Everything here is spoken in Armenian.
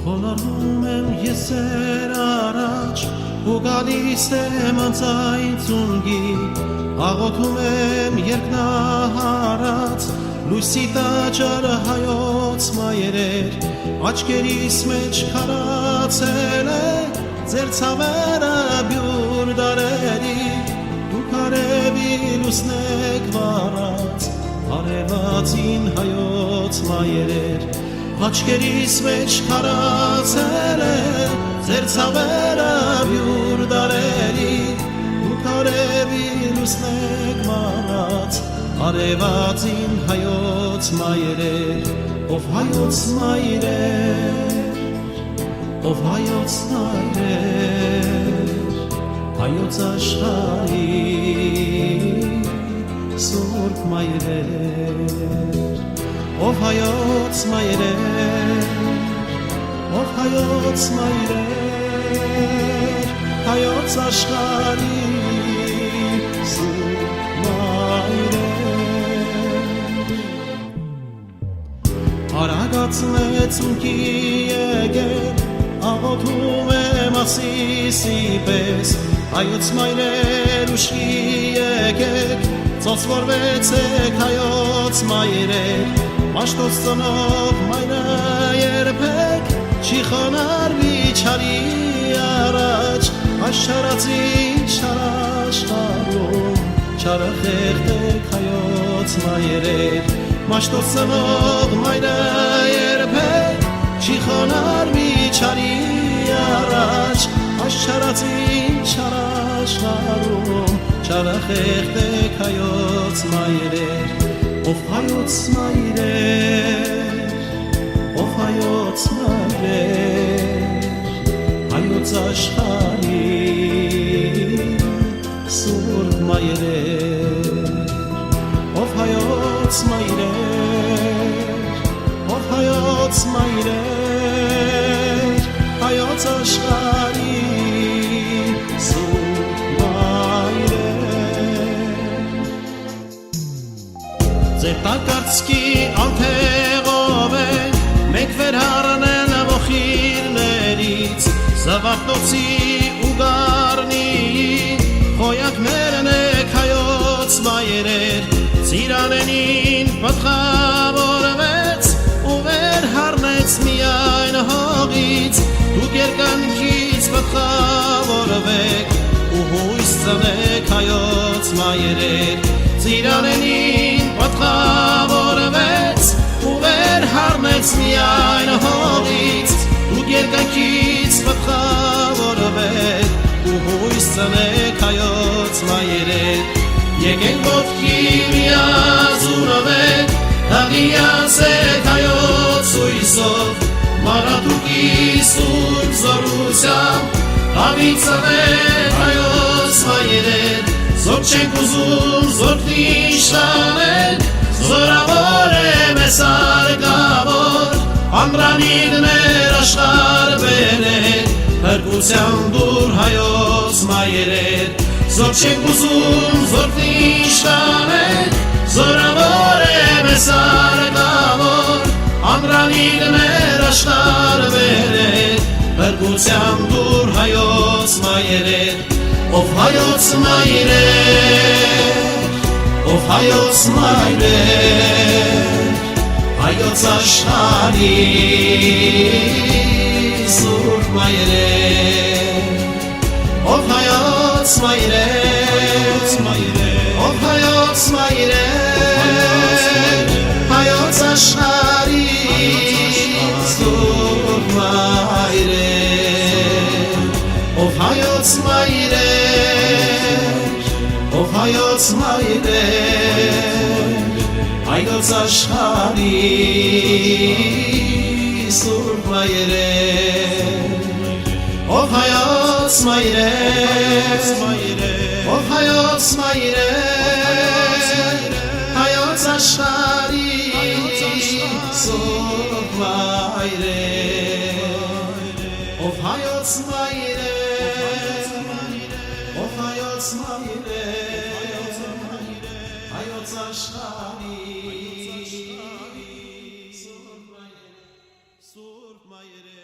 Խոնարհում եմ ես առաջ ու գալիս եմ անցային ծունգի, աղոթում եմ երկնահարած լույսի տաճար հայոց մայրեր, աչքերիս մեջ քարացել է ձեր ցավերը բյուր դարերի, դուք արևի լուսն եք վառած արևածին հայոց մայրեր, աչքերիս մեջ քարացել է ձեր ցավերը բյուր դարերի, դուք արևի լուսն եք վառած արևածին հայոց մայրեր, ով հայոց մայրեր, ով հայոց մայրեր, հայոց աշխարհի սուրբ մայրեր, ով հայոց մայրեր, ով հայոց մայրեր, հայոց աշխարհի սուրբ Արագացնեց ունքի եկել, աղոթում եմ ասիսի պես, հայոց մայրեր ուշքի եկեք, ծոցվորվեցեք հայոց մայրեր, մաշտոց ծնող մայրը երբեք, չի խոնարհվի չարի առաջ, այս շարածին շարաշխարում, չարը խեղդեք հայոց մայրեր, Մաշտոց ծնող մայրը երբեք չի խոնարհվի չարի առաջ, այս չարածին չարաշխարում, չարը խեղդեք հայոց մայրեր, ով հայոց մայրեր, ով հայոց մայրեր, հայոց աշխարհի սուրբ մայրեր, ով հայոց մայրեր, ով հայոց մայրեր, հայոց աշխարհի սուրբ մայրեր, ձեր տակարծքի անթեղով եք, մենք վերհառնել ոխիրներից, զավակնոցի ու գառնիի, խոյակներն եք հայոց մայրեր, Ծիրանենին պտղավորվեց ու վերհառնեց միայն հողից, դուք երկնքից պտղավորվեք ու հույս ծնեք հայոց մայրեր, Ծիրանենին պտղավորվեց ու վերհառնեց միայն հողից, դուք երկնքից պտղավորվեք ու հույս ծնեք հայոց մայրեր, Եկենք ոտքի միազուրվեք, հաղիացեք հայոց հույսով, Մարատուկի սուրբ զորությամբ, հավիցանեք հայոց մայրեր, Զոր չենք ուզում զորքնիշ տանել, Զորավոր է մեզ արգավոր, Ամրանիդներ աշխարհ բերեք, Փրկության դուր հայոց մայրեր, Զոր չենք ուզում զորքնիշ տանել, Զորավոր է մեզ արգավոր, Ամրանիդներ աշխարհ բերեք, Փրկության դուր հայոց մայրեր, ով հայոց մայրեր, ով հայոց մայրեր, հայոց աշխարհի սուրբ մայրեր, ով հայոց մայրեր, ով հայոց մայրեր, հայոց աշխարհի սուրբ մայրեր, ով հայոց մայրեր, ով հայոց մայրեր, հայոց աշխարհի սուրբ մայրեր, ով հայոց մայրեր, ով հայոց մայրեր, հայոց աշխարհի սուրբ մայրեր, ով հայոց մայրեր, ով հայոց մայրեր, հայոց աշխարհի սուրբ մայրեր,